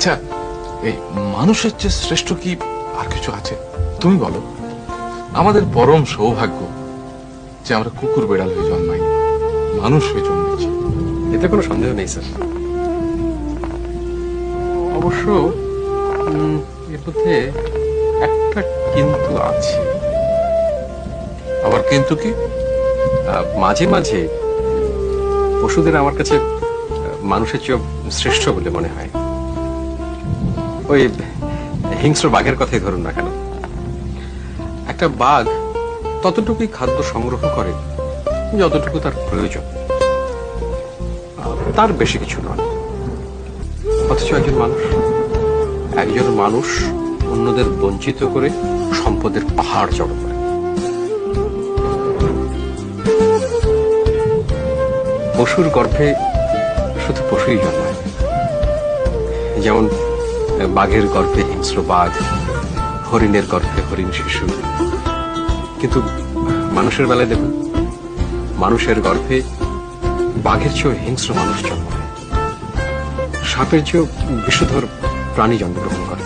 আচ্ছা, এই মানুষের চেয়ে শ্রেষ্ঠ কি আর কিছু আছে? তুমি বলো। আমাদের পরম সৌভাগ্য যে আমরা কুকুর বেড়াল হয়ে জন্মাই, মানুষ হয়ে জন্মেছি। এতে কোনো সন্দেহ নেই স্যার। অবশ্য এর মধ্যে একটা কিন্তু আছে। আবার কিন্তু কি? মাঝে মাঝে পশুদের আমার কাছে মানুষের চেয়ে শ্রেষ্ঠ বলে মনে হয়। ওই হিংস্র বাঘের কথাই ধরুন না কেন, একটা বাঘ ততটুকুই খাদ্য সংগ্রহ করে যতটুকু তার প্রয়োজন, তার বেশি কিছু নয়। অথচ একজন মানুষ অন্যদের বঞ্চিত করে সম্পদের পাহাড় জড়ো করে। পশুর গর্ভে শুধু পশুই জন্মায়, যেমন বাঘের গর্ভে হিংস্র বাঘ, হরিণের গর্ভে হরিণ শিশু। কিন্তু মানুষের বেলায় দেখুন, মানুষের গর্ভে বাঘের চেয়েও হিংস্র মানুষ জন্মায়, সাপের চেয়েও বিষধর প্রাণী জন্মগ্রহণ করে।